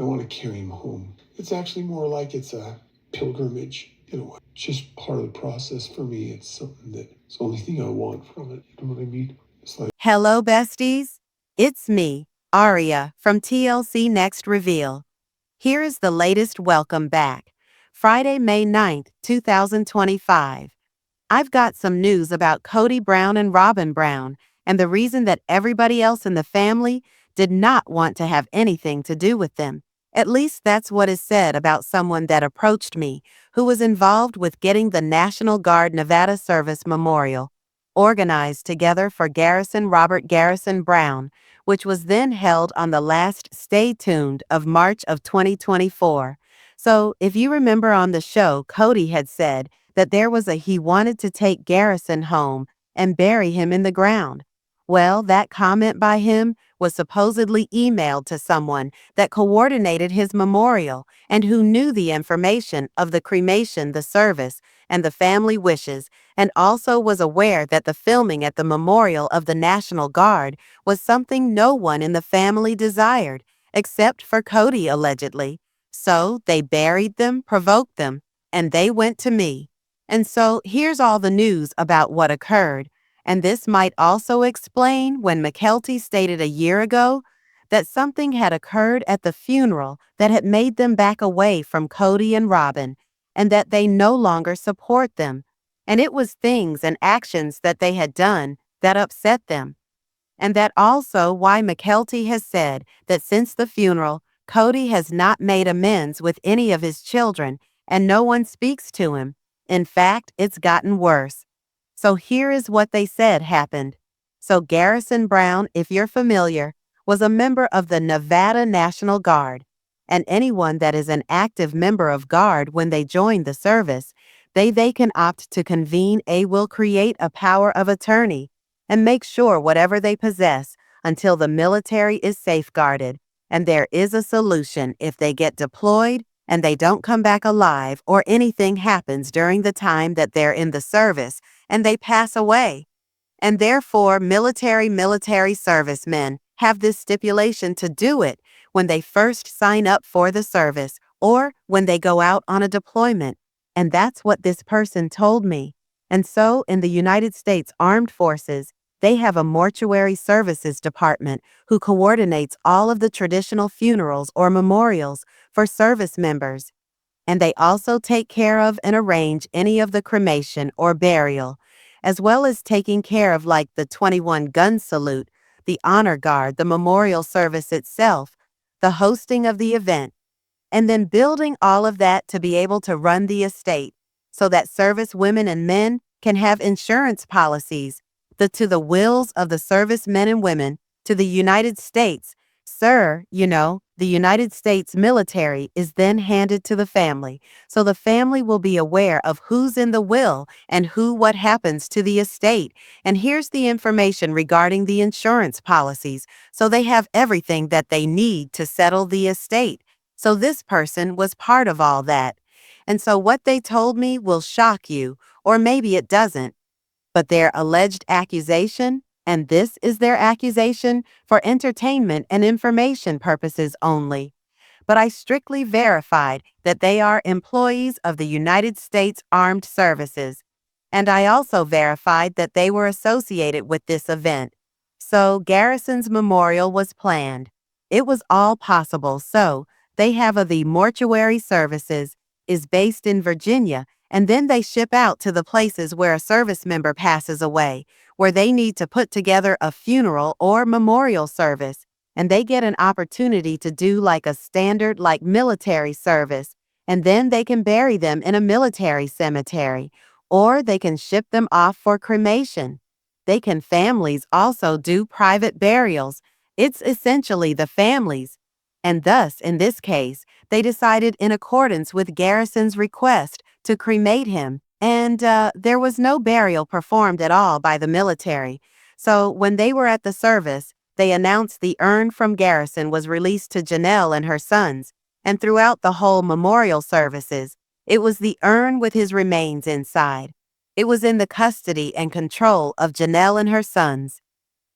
I want to carry him home. It's actually more like it's a pilgrimage. Just part of the process for me. It's something it's the only thing I want from it. You know what I mean? It's like, Hello, besties. It's me, Ariaa, from TLC Next Reveal. Here is the latest welcome back. Friday, May 9th, 2025. I've got some news about Kody Brown and Robyn Brown, and the reason that everybody else in the family did not want to have anything to do with them. At least that's what is said about someone that approached me, who was involved with getting the National Guard Nevada Service Memorial organized together for Garrison Robert Garrison Brown, which was then held on the last Stay Tuned of March of 2024. So, if you remember on the show, Cody had said that he wanted to take Garrison home and bury him in the ground. Well, that comment by him was supposedly emailed to someone that coordinated his memorial and who knew the information of the cremation, the service, and the family wishes, and also was aware that the filming at the memorial of the National Guard was something no one in the family desired, except for Cody, allegedly. So they buried them, provoked them, and they went to me. And so here's all the news about what occurred. And this might also explain when McKelty stated a year ago that something had occurred at the funeral that had made them back away from Kody and Robyn, and that they no longer support them. And it was things and actions that they had done that upset them. And that also why McKelty has said that since the funeral, Cody has not made amends with any of his children, and no one speaks to him. In fact, it's gotten worse. So here is what they said happened. So Garrison Brown, if you're familiar, was a member of the Nevada National Guard. And anyone that is an active member of Guard when they join the service, they can opt to convene will create a power of attorney and make sure whatever they possess until the military is safeguarded. And there is a solution if they get deployed and they don't come back alive or anything happens during the time that they're in the service and they pass away. And therefore, military servicemen have this stipulation to do it when they first sign up for the service or when they go out on a deployment. And that's what this person told me. And so in the United States Armed Forces, they have a mortuary services department who coordinates all of the traditional funerals or memorials for service members. And they also take care of and arrange any of the cremation or burial, as well as taking care of like the 21 gun salute, the honor guard, the memorial service itself, the hosting of the event, and then building all of that to be able to run the estate so that service women and men can have insurance policies to the wills of the service men and women to the United States. Sir, the United States military is then handed to the family, so the family will be aware of who's in the will and what happens to the estate. And here's the information regarding the insurance policies, so they have everything that they need to settle the estate. So this person was part of all that. And so what they told me will shock you, or maybe it doesn't. But their alleged accusation, and this is their accusation, for entertainment and information purposes only. But I strictly verified that they are employees of the United States Armed Services. And I also verified that they were associated with this event. So Garrison's memorial was planned. It was all possible. So they have the mortuary services is based in Virginia, and then they ship out to the places where a service member passes away, where they need to put together a funeral or memorial service, and they get an opportunity to do like a standard like military service, and then they can bury them in a military cemetery, or they can ship them off for cremation. Families also do private burials. It's essentially the families. And thus, in this case, they decided in accordance with Garrison's request to cremate him, and there was no burial performed at all by the military. So when they were at the service, they announced the urn from Garrison was released to Janelle and her sons, and throughout the whole memorial services, it was the urn with his remains inside. It was in the custody and control of Janelle and her sons.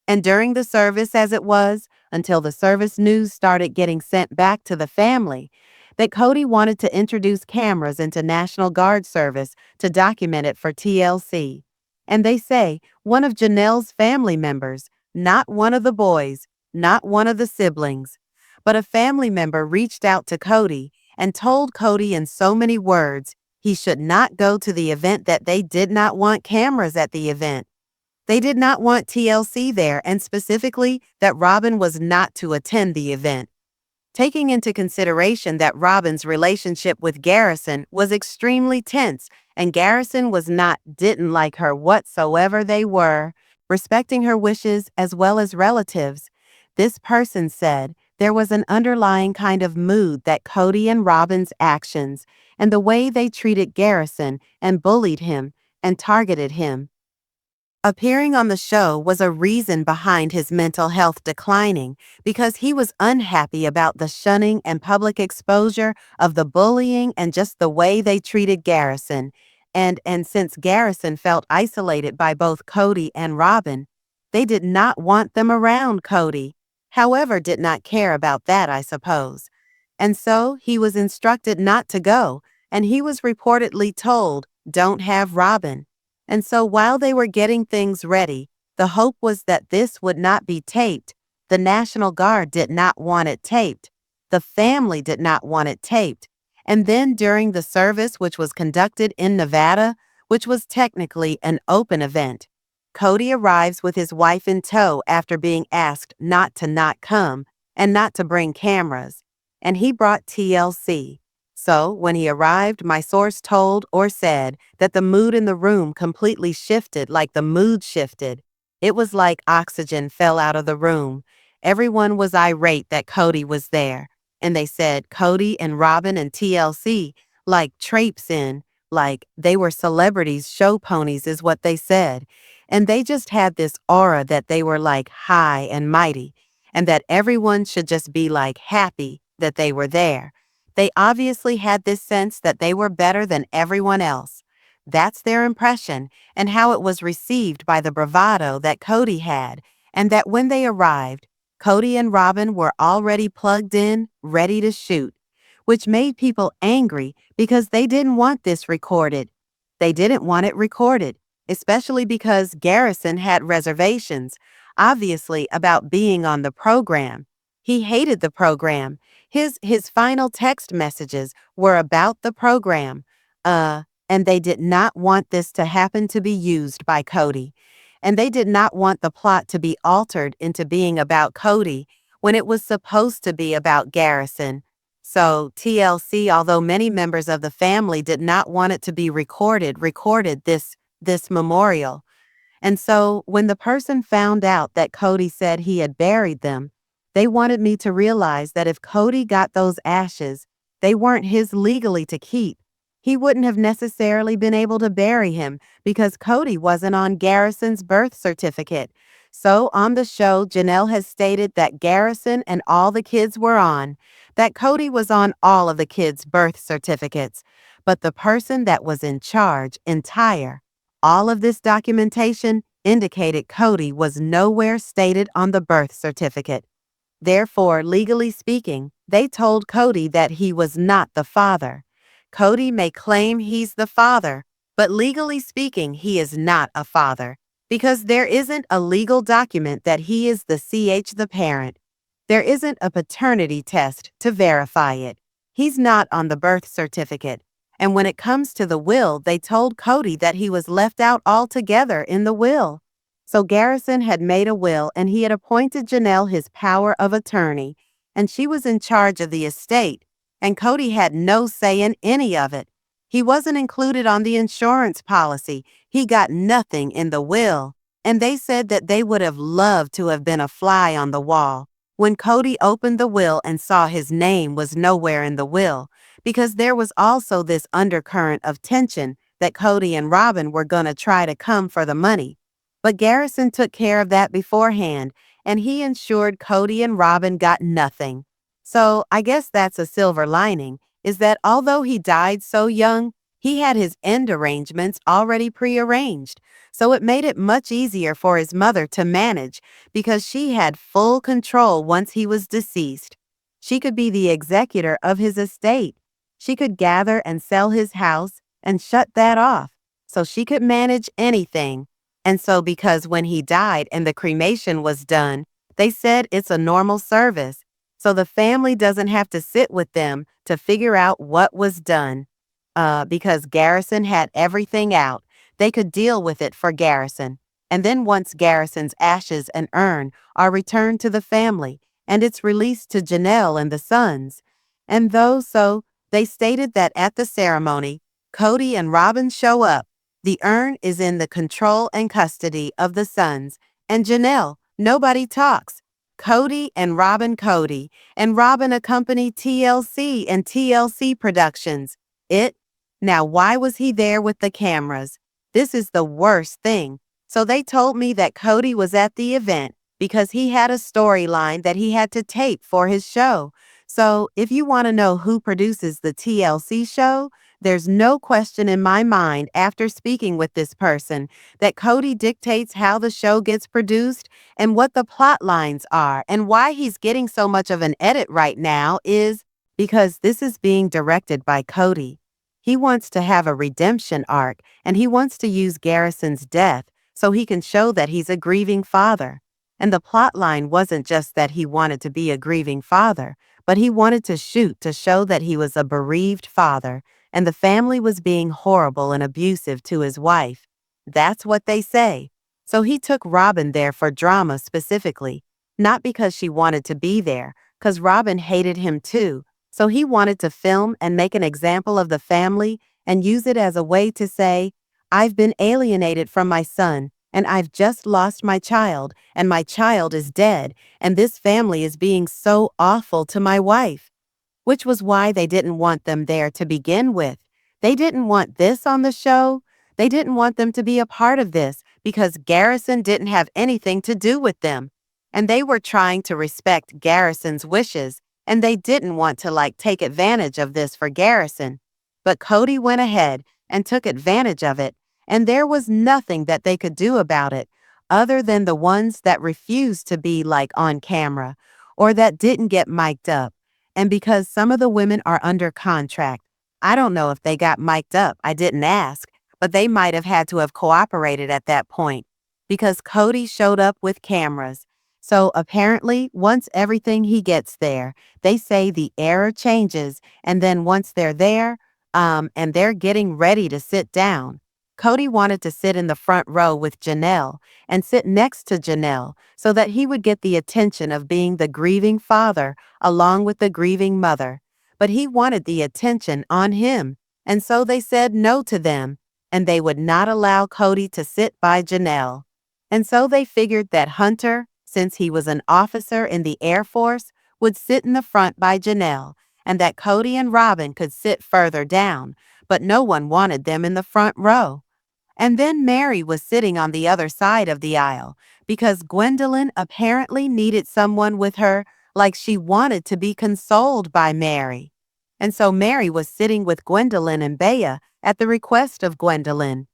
And during the service as it was, until the service news started getting sent back to the family that Cody wanted to introduce cameras into National Guard service to document it for TLC. And they say one of Janelle's family members, not one of the boys, not one of the siblings, but a family member reached out to Cody and told Cody in so many words he should not go to the event, that they did not want cameras at the event. They did not want TLC there, and specifically that Robyn was not to attend the event. Taking into consideration that Robyn's relationship with Garrison was extremely tense, and Garrison didn't like her whatsoever, they were respecting her wishes as well as relatives. This person said there was an underlying kind of mood that Kody and Robyn's actions and the way they treated Garrison and bullied him and targeted him. Appearing on the show was a reason behind his mental health declining, because he was unhappy about the shunning and public exposure of the bullying and just the way they treated Garrison. And since Garrison felt isolated by both Kody and Robyn, they did not want them around Kody. However, did not care about that, I suppose. And so he was instructed not to go, and he was reportedly told, "Don't have Robyn." And so while they were getting things ready, the hope was that this would not be taped. The National Guard did not want it taped. The family did not want it taped. And then during the service, which was conducted in Nevada, which was technically an open event, Cody arrives with his wife in tow after being asked not come and not to bring cameras. And he brought TLC. So, when he arrived, my source told or said that the mood in the room completely shifted, like the mood shifted. It was like oxygen fell out of the room. Everyone was irate that Cody was there. And they said Kody and Robyn and TLC like traipse in, like they were celebrities, show ponies is what they said. And they just had this aura that they were like high and mighty, and that everyone should just be like happy that they were there. They obviously had this sense that they were better than everyone else. That's their impression, and how it was received by the bravado that Cody had, and that when they arrived, Kody and Robyn were already plugged in, ready to shoot, which made people angry because they didn't want this recorded. They didn't want it recorded, especially because Garrison had reservations, obviously, about being on the program. He hated the program. His final text messages were about the program. And they did not want this to happen to be used by Cody. And they did not want the plot to be altered into being about Cody when it was supposed to be about Garrison. So TLC, although many members of the family did not want it to be recorded this memorial. And so when the person found out that Cody said he had buried them, they wanted me to realize that if Cody got those ashes, they weren't his legally to keep. He wouldn't have necessarily been able to bury him because Cody wasn't on Garrison's birth certificate. So on the show, Janelle has stated that Garrison and all the kids were on, that Cody was on all of the kids' birth certificates. But the person that was in charge, all of this documentation indicated Cody was nowhere stated on the birth certificate. Therefore, legally speaking, they told Cody that he was not the father. Cody may claim he's the father, but legally speaking, he is not a father, because there isn't a legal document that he is the parent. There isn't a paternity test to verify it. He's not on the birth certificate. And when it comes to the will, they told Cody that he was left out altogether in the will. So Garrison had made a will, and he had appointed Janelle his power of attorney, and she was in charge of the estate, and Cody had no say in any of it. He wasn't included on the insurance policy. He got nothing in the will, and they said that they would have loved to have been a fly on the wall when Cody opened the will and saw his name was nowhere in the will, because there was also this undercurrent of tension that Cody and Robyn were going to try to come for the money. But Garrison took care of that beforehand, and he ensured Cody and Robyn got nothing. So I guess that's a silver lining, is that although he died so young, He had his end arrangements already prearranged, so it made it much easier for his mother to manage because she had full control once he was deceased. She could be the executor of his estate. She could gather and sell his house and shut that off, so she could manage anything. And so because when he died and the cremation was done, they said it's a normal service, so the family doesn't have to sit with them to figure out what was done. Because Garrison had everything out, they could deal with it for Garrison. And then once Garrison's ashes and urn are returned to the family, and it's released to Janelle and the sons. And though so, they stated that at the ceremony, Kody and Robyn show up. The urn is in the control and custody of the sons, and Janelle, nobody talks. Kody and Robyn and Robyn accompany TLC and TLC Productions. Now why was he there with the cameras? This is the worst thing. So they told me that Kody was at the event because he had a storyline that he had to tape for his show. So if you want to know who produces the TLC show, there's no question in my mind after speaking with this person that Kody dictates how the show gets produced and what the plot lines are, and why he's getting so much of an edit right now is because this is being directed by Kody. He wants to have a redemption arc, and he wants to use Garrison's death so he can show that he's a grieving father. And the plot line wasn't just that he wanted to be a grieving father, but he wanted to shoot to show that he was a bereaved father, and the family was being horrible and abusive to his wife. That's what they say. So he took Robyn there for drama specifically, not because she wanted to be there, because Robyn hated him too. So he wanted to film and make an example of the family and use it as a way to say, I've been alienated from my son, and I've just lost my child, and my child is dead, and this family is being so awful to my wife. Which was why they didn't want them there to begin with. They didn't want this on the show. They didn't want them to be a part of this because Garrison didn't have anything to do with them. And they were trying to respect Garrison's wishes, and they didn't want to take advantage of this for Garrison. But Kody went ahead and took advantage of it, and there was nothing that they could do about it other than the ones that refused to be on camera or that didn't get mic'd up. And because some of the women are under contract, I don't know if they got mic'd up, I didn't ask, but they might have had to have cooperated at that point because Kody showed up with cameras. So apparently, once everything he gets there, they say the error changes, and then once they're there, and they're getting ready to sit down, Kody wanted to sit in the front row with Janelle and sit next to Janelle so that he would get the attention of being the grieving father along with the grieving mother. But he wanted the attention on him, and so they said no to them, and they would not allow Kody to sit by Janelle. And so they figured that Hunter, since he was an officer in the Air Force, would sit in the front by Janelle, and that Kody and Robyn could sit further down, but no one wanted them in the front row. And then Mary was sitting on the other side of the aisle because Gwendolyn apparently needed someone with her, like she wanted to be consoled by Mary. And so Mary was sitting with Gwendolyn and Bea at the request of Gwendolyn.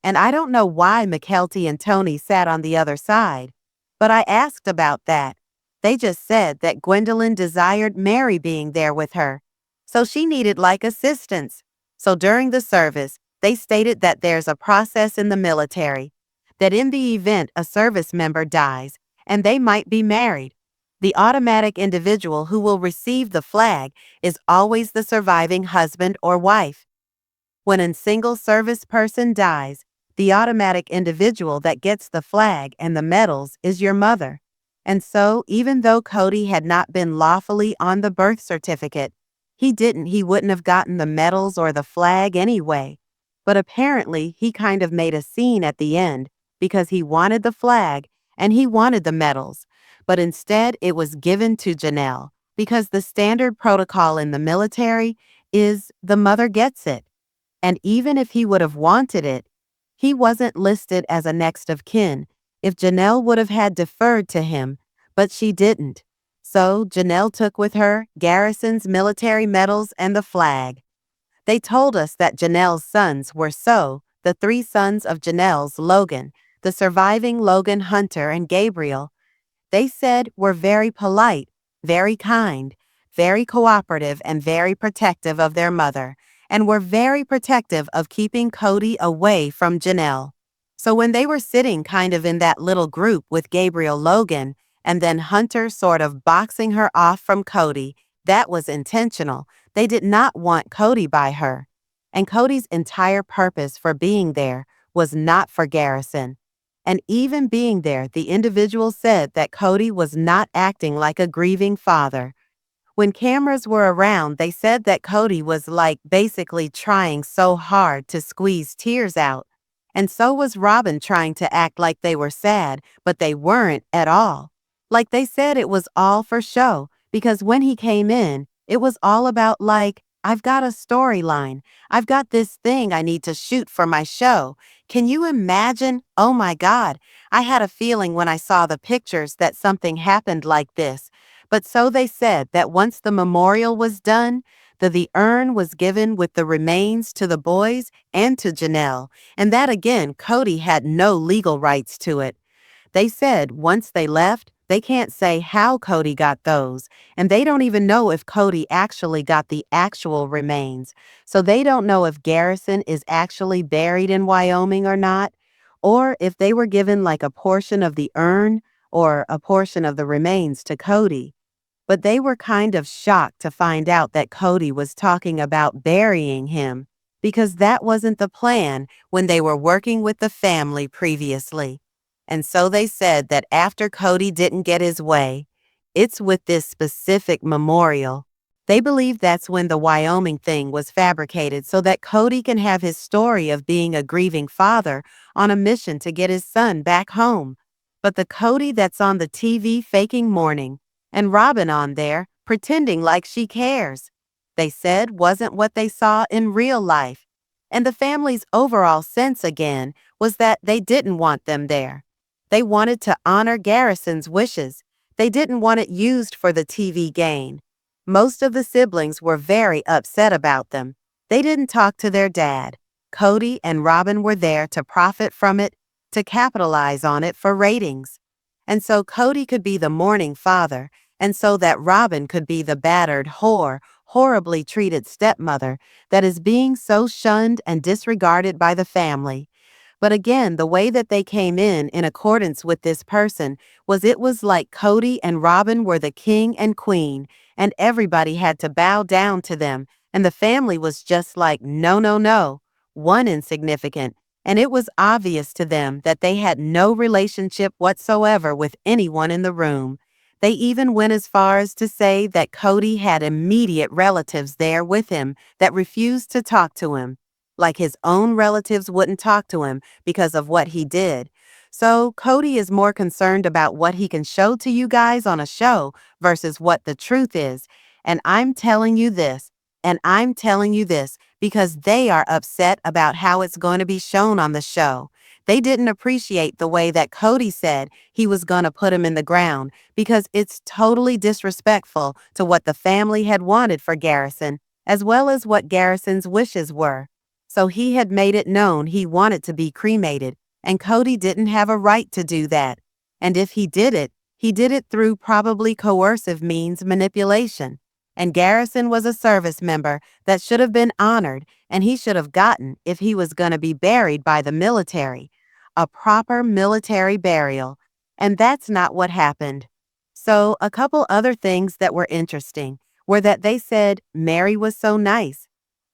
And I don't know why McKelty and Tony sat on the other side, but I asked about that. They just said that Gwendolyn desired Mary being there with her, so she needed assistance. So during the service, they stated that there's a process in the military, that in the event a service member dies and they might be married, the automatic individual who will receive the flag is always the surviving husband or wife. When a single service person dies, the automatic individual that gets the flag and the medals is your mother. And so, even though Kody had not been lawfully on the birth certificate, he wouldn't have gotten the medals or the flag anyway. But apparently, he kind of made a scene at the end because he wanted the flag and he wanted the medals. But instead, it was given to Janelle because the standard protocol in the military is the mother gets it. And even if he would have wanted it, he wasn't listed as a next of kin if Janelle would have had deferred to him, but she didn't. So Janelle took with her Garrison's military medals and the flag. They told us that Janelle's sons were the three sons of Janelle's Logan, the surviving Logan Hunter and Gabriel. They said were very polite, very kind, very cooperative, and very protective of their mother, and were very protective of keeping Cody away from Janelle. So when they were sitting kind of in that little group with Gabriel Logan, and then Hunter sort of boxing her off from Cody, that was intentional. They did not want Cody by her. And Cody's entire purpose for being there was not for Garrison. And even being there, the individual said that Cody was not acting like a grieving father. When cameras were around, they said that Cody was like basically trying so hard to squeeze tears out. And so was Robyn trying to act like they were sad, but they weren't at all. Like they said it was all for show, because when he came in, it was all about like, I've got a storyline. I've got this thing I need to shoot for my show. Can you imagine? Oh my God. I had a feeling when I saw the pictures that something happened like this. But so they said that once the memorial was done, the urn was given with the remains to the boys and to Janelle, and that again, Cody had no legal rights to it. They said once they left, they can't say how Cody got those, and they don't even know if Cody actually got the actual remains. So they don't know if Garrison is actually buried in Wyoming or not, or if they were given like a portion of the urn or a portion of the remains to Cody. But they were kind of shocked to find out that Cody was talking about burying him, because that wasn't the plan when they were working with the family previously. And so they said that after Cody didn't get his way, it's with this specific memorial. They believe that's when the Wyoming thing was fabricated so that Cody can have his story of being a grieving father on a mission to get his son back home. But the Cody that's on the TV faking mourning, and Robyn on there pretending like she cares, they said wasn't what they saw in real life. And the family's overall sense again was that they didn't want them there. They wanted to honor Garrison's wishes. They didn't want it used for the TV gain. Most of the siblings were very upset about them. They didn't talk to their dad. Cody and Robyn were there to profit from it, to capitalize on it for ratings. And so Cody could be the mourning father, and so that Robyn could be the battered whore, horribly treated stepmother that is being so shunned and disregarded by the family. But again, the way that they came in accordance with this person was it was like Cody and Robyn were the king and queen, and everybody had to bow down to them, and the family was just like, no, no, no, one insignificant, and it was obvious to them that they had no relationship whatsoever with anyone in the room. They even went as far as to say that Cody had immediate relatives there with him that refused to talk to him. Like his own relatives wouldn't talk to him because of what he did. So Cody is more concerned about what he can show to you guys on a show versus what the truth is. And I'm telling you this, because they are upset about how it's going to be shown on the show. They didn't appreciate the way that Cody said he was going to put him in the ground because it's totally disrespectful to what the family had wanted for Garrison, as well as what Garrison's wishes were. So he had made it known he wanted to be cremated, and Cody didn't have a right to do that. And if he did it through probably coercive means manipulation. And Garrison was a service member that should have been honored, and he should have gotten if he was going to be buried by the military. A proper military burial. And that's not what happened. So a couple other things that were interesting were that they said Mary was so nice.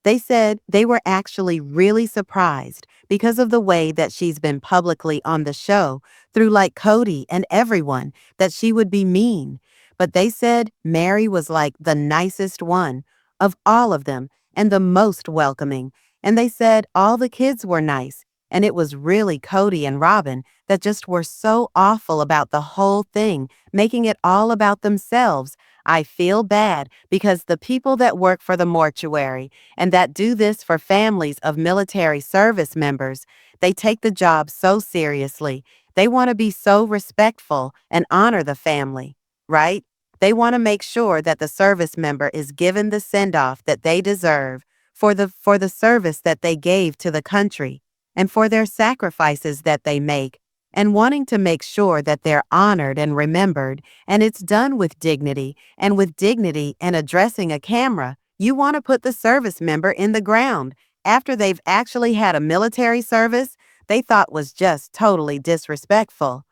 They said they were actually really surprised because of the way that she's been publicly on the show through like Cody and everyone, that she would be mean. But they said Mary was like the nicest one of all of them and the most welcoming. And they said all the kids were nice. And it was really Kody and Robyn that just were so awful about the whole thing, making it all about themselves. I feel bad because the people that work for the mortuary and that do this for families of military service members, they take the job so seriously. They want to be so respectful and honor the family, right? They want to make sure that the service member is given the send-off that they deserve for the service that they gave to the country and for their sacrifices that they make, and wanting to make sure that they're honored and remembered, and it's done with dignity, and addressing a camera. You want to put the service member in the ground after they've actually had a military service they thought was just totally disrespectful.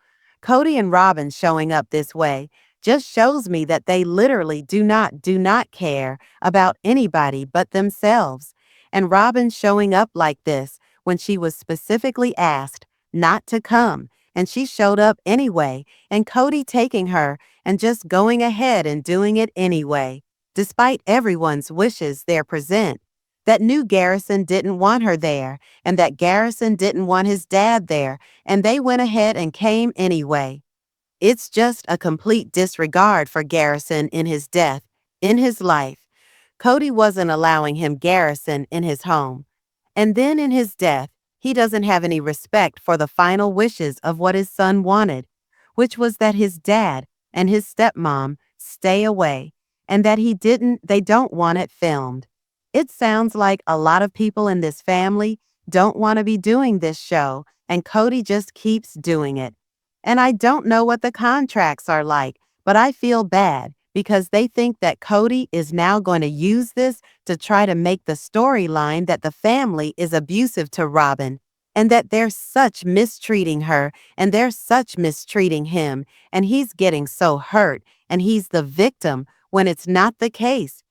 Kody and Robyn showing up this way just shows me that they literally do not care about anybody but themselves. And Robyn showing up like this when she was specifically asked not to come, and she showed up anyway, and Cody taking her and just going ahead and doing it anyway, despite everyone's wishes there present. That knew Garrison didn't want her there, and that Garrison didn't want his dad there, and they went ahead and came anyway. It's just a complete disregard for Garrison in his death, in his life. Cody wasn't allowing him Garrison in his home. And then in his death, he doesn't have any respect for the final wishes of what his son wanted, which was that his dad and his stepmom stay away, and that they don't want it filmed. It sounds like a lot of people in this family don't want to be doing this show, and Cody just keeps doing it. And I don't know what the contracts are like, but I feel bad because they think that Cody is now going to use this to try to make the storyline that the family is abusive to Robyn, and that they're such mistreating her, and they're such mistreating him, and he's getting so hurt, and he's the victim when it's not the case.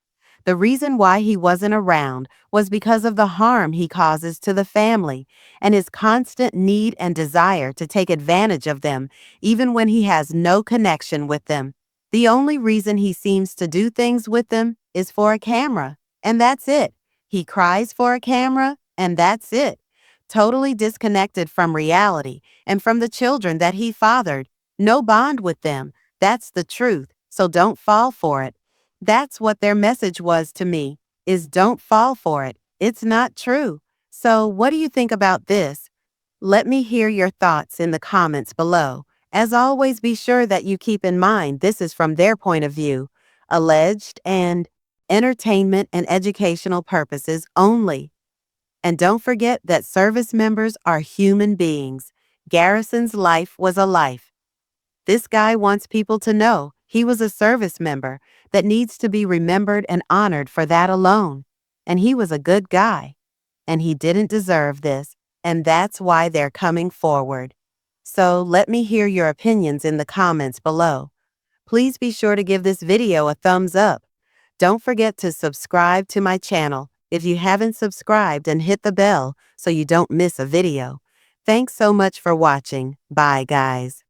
The reason why he wasn't around was because of the harm he causes to the family and his constant need and desire to take advantage of them, even when he has no connection with them. The only reason he seems to do things with them is for a camera, and that's it. He cries for a camera, and that's it. Totally disconnected from reality and from the children that he fathered. No bond with them. That's the truth, so don't fall for it. That's what their message was to me, is don't fall for it. It's not true. So what do you think about this? Let me hear your thoughts in the comments below. As always, be sure that you keep in mind this is from their point of view, alleged and entertainment and educational purposes only. And don't forget that service members are human beings. Garrison's life was a life. This guy wants people to know he was a service member that needs to be remembered and honored for that alone. And he was a good guy. And he didn't deserve this. And that's why they're coming forward. So let me hear your opinions in the comments below. Please be sure to give this video a thumbs up. Don't forget to subscribe to my channel if you haven't subscribed, and hit the bell so you don't miss a video. Thanks so much for watching. Bye, guys.